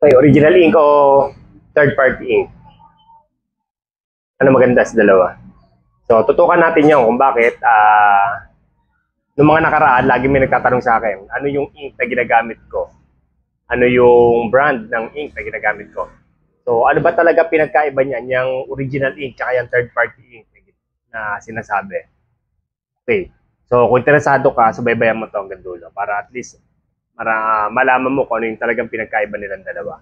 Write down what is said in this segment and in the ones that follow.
Okay, original ink o third party ink? Ano maganda sa dalawa? So, tutukan natin yun kung bakit noong mga nakaraan, lagi may nagtatanong sa akin, ano yung ink na ginagamit ko? Ano yung brand ng ink na ginagamit ko? So, ano ba talaga pinagkaiba niyan, yung original ink at yung third party ink na sinasabi? Okay. So, kung interesado ka, subaybayan mo to hanggang dulo para at least malaman mo kung ano yung talagang pinagkaiba nilang dalawa.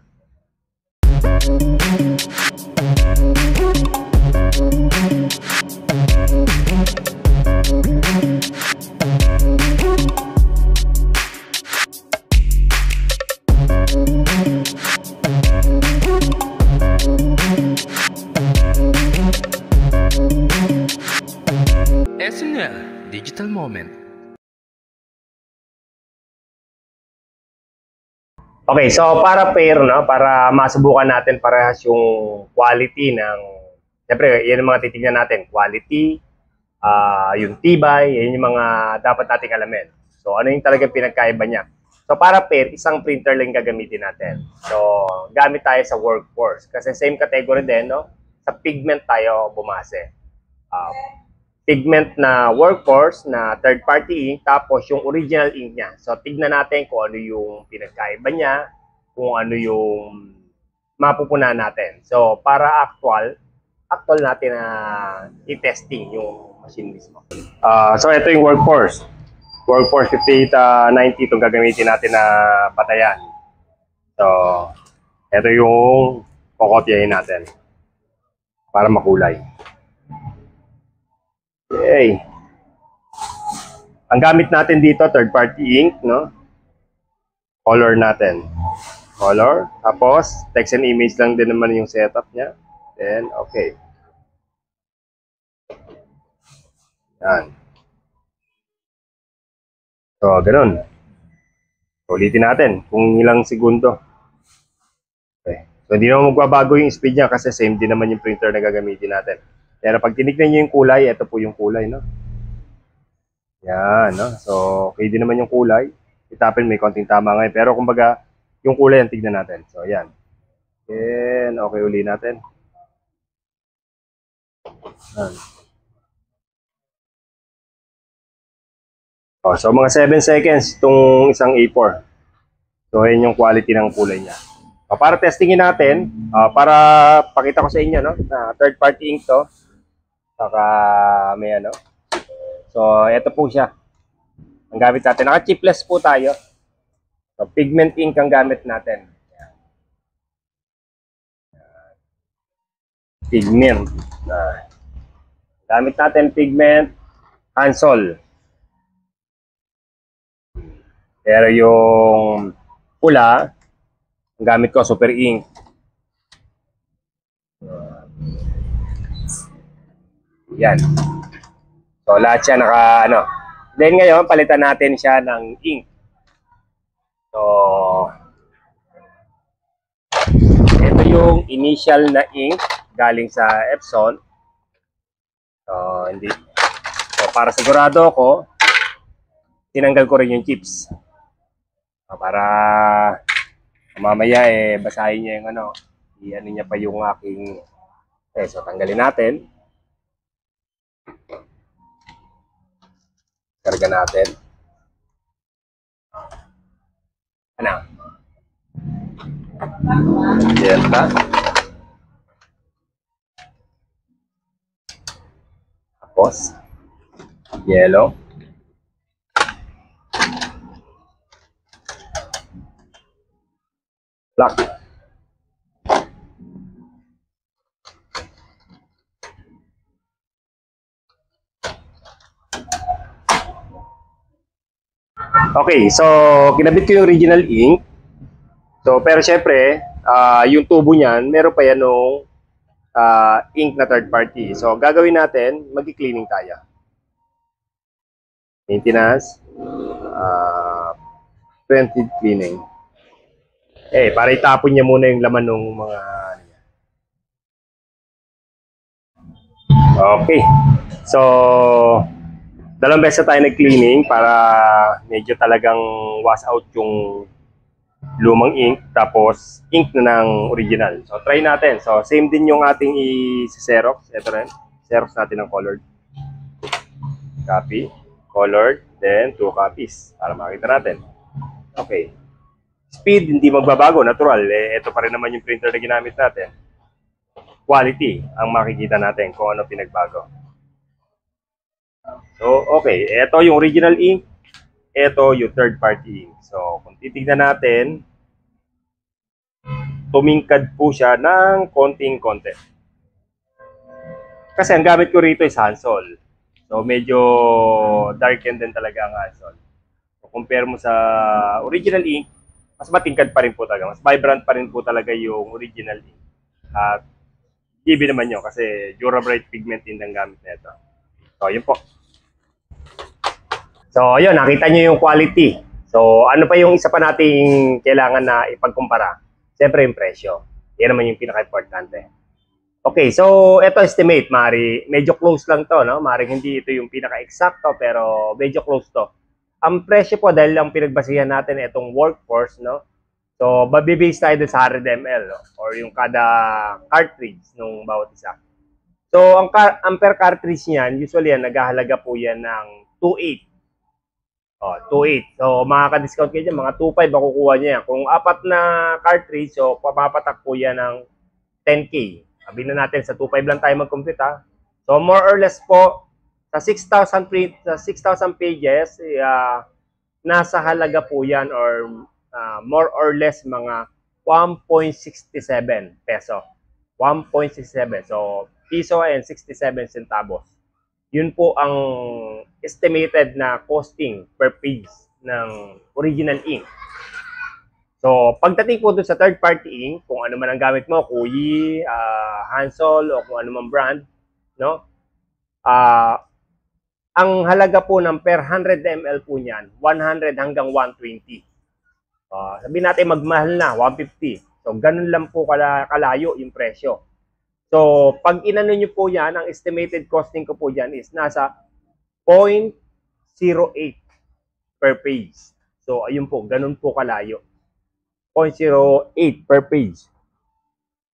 SNL Digital Moment. Okay, so para pair, no, para masubukan natin parehas yung quality ng, siyempre, yan yung mga titignan natin, quality, yung tibay, yan yung mga dapat nating alamin. So, ano yung talagang pinagkaiba niya? So, para pair, isang printer lang gagamitin natin. So, gamit tayo sa workforce. Kasi same category din, no? Sa pigment tayo bumase. Pigment na workforce na third party ink, tapos yung original ink niya. So, tignan natin kung ano yung pinagkaiba niya, kung ano yung mapupunan natin. So, para actual natin na i-testing yung machine mismo. So, ito yung workforce. Workforce 5890 itong gagamitin natin na patayan. So, ito yung kokopyahin natin para makulay. Okay. Ang gamit natin dito, third party ink, no? Color natin. Color. Tapos, text and image lang din naman yung setup niya. Then, okay. Yan. So, ganun. Ulitin natin kung ilang segundo. Okay. So, hindi naman magbabago yung speed niya kasi same din naman yung printer na gagamitin natin. Pero pag tinignan nyo yung kulay, ito po yung kulay, no? Yan, no? So, okay din naman yung kulay. Itapin, may konting tama ngayon. Pero kumbaga, yung kulay ang tignan natin. So, yan. Then, okay uli natin. Yan. Oh, so, mga 7 seconds itong isang A4. So, yan yung quality ng kulay niya. So, para testingin natin, para pakita ko sa inyo, no? Na third party ink to. Saka may ano. So, ito po siya. Ang gamit natin. Naka-chipless po tayo. So, pigment ink ang gamit natin. Pigment. Gamit natin pigment Hansol. Pero yung pula, ang gamit ko super ink. Yan. So, lahat siya naka, ano. Then ngayon, palitan natin siya ng ink. So, ito yung initial na ink galing sa Epson. So, hindi. So, para sigurado ako, tinanggal ko rin yung chips. So, para mamaya, basahin niya yung ano, i-ano niya pa yung aking, so, tanggalin natin. Karga natin. Ano? Yan pa. Tapos, yellow. Black. Okay, so kinabit ko yung original ink. So, pero syempre, yung tubo niyan, meron pa yan nung ink na third party. So, gagawin natin, mag-cleaning tayo. Maintenance, 20 cleaning. Para itapon niya muna yung laman ng mga... Okay. So, dalawang beses tayo nag-cleaning para medyo talagang wash out yung lumang ink, tapos ink na ng original. So, try natin. So, same din yung ating i-xerox. Ito rin. Xerox natin ng colored. Copy. Colored. Then, 2 copies. Para makita natin. Okay. Speed, hindi magbabago. Natural. Ito pa rin naman yung printer na ginamit natin. Quality ang makikita natin kung ano pinagbago. So, okay. Ito yung original ink. Ito yung third party ink. So, kung titignan natin, tumingkad po siya ng konting-konti. Kasi ang gamit ko rito is Hansol. So, medyo darken din talaga ang Hansol. So, compare mo sa original ink, mas matingkad pa rin po talaga. Mas vibrant pa rin po talaga yung original ink. At GB naman yun kasi Durabright pigment din ang gamit nito. So, yun po. So, yun, nakita nyo yung quality. So, ano pa yung isa pa nating kailangan na ipagkumpara? Siyempre yung presyo. Yan naman yung pinaka-importante. Okay, so ito estimate, mari medyo close lang to, no? Mari hindi ito yung pinaka-eksakto pero medyo close to. Ang presyo po dahil lang pinagbasihan natin itong workforce, no? So, babibase tayo sa 100 ml, no? Or yung kada cartridge nung bawat isa. So, ang per cartridge niyan, usually yan, naghahalaga po yan ng 2.8. Oh, 2.8. So, makaka-discount kayo dyan. Mga 2.5 makukuha niya yan. Kung 4 na cartridge, so, papapatak po yan ng 10K. Sabihin na natin, sa 2.5 lang tayo mag-compute, ha? So, more or less po, sa 6,000 print, sa 6,000 pages, nasa halaga po yan or more or less mga 1.67 peso. 1.67. So, piso and 67 centavos. Yun po ang estimated na costing per page ng original ink. So, pagdating po doon sa third party ink, kung ano man ang gamit mo, Kuyi, Hansol, o kung ano man brand, no? Ang halaga po ng per 100 ml po niyan, 100 hanggang 120. Sabihin natin magmahal na, 150. So, ganun lang po kalayo yung presyo. So, pag inano nyo po yan, ang estimated costing ko po dyan is nasa 0.08 per page. So, ayun po, ganun po kalayo. 0.08 per page.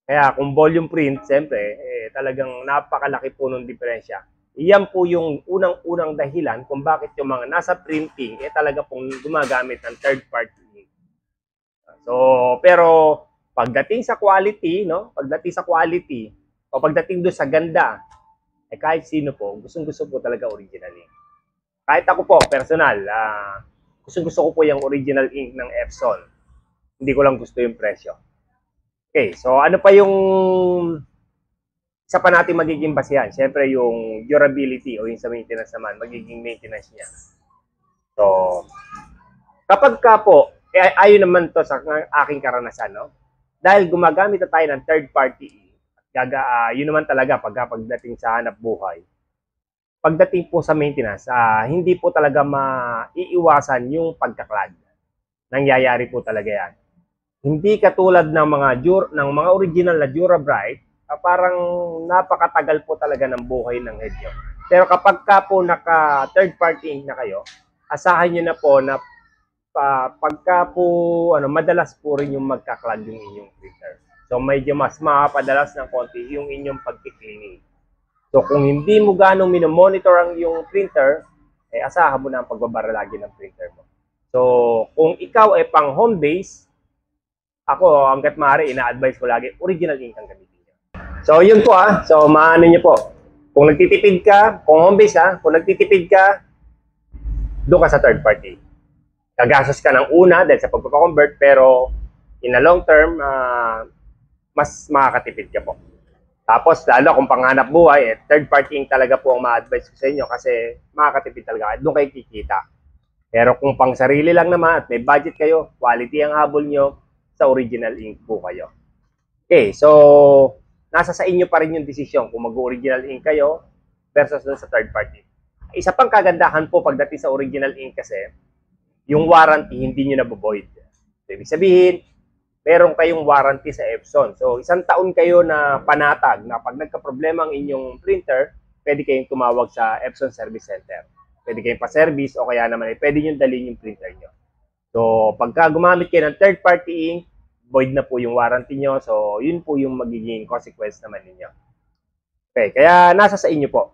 Kaya kung volume print, siyempre, talagang napakalaki po ng diferensya. Iyan po yung unang-unang dahilan kung bakit yung mga nasa printing, talaga pong gumagamit ng third party. So, pero pagdating sa quality, no? Pagdating sa quality, o pagdating doon sa ganda, kahit sino po, gustong-gusto po talaga original ink. Kahit ako po, personal, gustong-gusto ko po yung original ink ng Epson. Hindi ko lang gusto yung presyo. Okay, so ano pa yung isa pa natin magiging basihan? Siyempre yung durability o yung sa maintenance naman, magiging maintenance niya. So, kapag ka po, ayon naman to sa aking karanasan, no? Dahil gumagamit na tayo ng third party, yun naman talaga pagdating sa hanap buhay. Pagdating po sa maintenance, hindi po talaga maiiwasan yung pagkaklad. Nangyayari po talaga yan. Hindi katulad ng mga original na Durabright, parang napakatagal po talaga ng buhay ng head nyo. Pero kapag ka po naka third party ink na kayo, asahan nyo na po na pagka po madalas po rin yung magkaklad yung inyong printer. So, medyo mas makapadalas ng konti yung inyong pag-cleaning. So, kung hindi mo ganong minomonitor ang yung printer, asahan mo na ang pagbabara lagi ng printer mo. So, kung ikaw ay pang home base, ako, hanggat maaari, ina-advise ko lagi, original ink ang gamitin nyo. So, yun po So, maano nyo po. Kung nagtitipid ka, kung home base kung nagtitipid ka, doon ka sa third party. Gagastos ka ng una dahil sa pagpapakonvert, pero in a long term, mas makakatipid ka po. Tapos, lalo kung panghanap buhay, third party ink talaga po ang ma-advise ko sa inyo kasi makakatipid talaga. Doon kayo kikita. Pero kung pang sarili lang naman at may budget kayo, quality ang habol nyo, sa original ink po kayo. Okay, so, nasa sa inyo pa rin yung desisyon kung mag-original ink kayo versus sa third party. Isa pang kagandahan po pagdating sa original ink kasi, yung warranty hindi nyo nabovoid. So, ibig sabihin, meron kayong warranty sa Epson. So, 1 taon kayo na panatag na pag nagka-problema ang inyong printer, pwede kayong tumawag sa Epson Service Center. Pwede kayong pa-service o kaya naman pwede nyo dalhin yung printer nyo. So, So, pagka gumamit kayo ng third-party ink, void na po yung warranty nyo. So, yun po yung magiging consequence naman ninyo. Okay, kaya nasa sa inyo po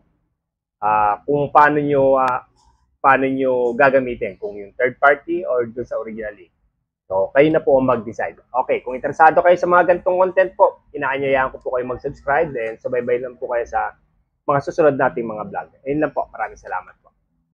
kung paano nyo gagamitin, kung yung third-party or dun sa original ink. So, kayo na po ang mag-decide. Okay, kung interesado kayo sa mga ganitong content po, inaanyayahan ko po kayo mag-subscribe and subaybay lang po kayo sa mga susunod nating mga vlog. Ayun lang po. Maraming salamat.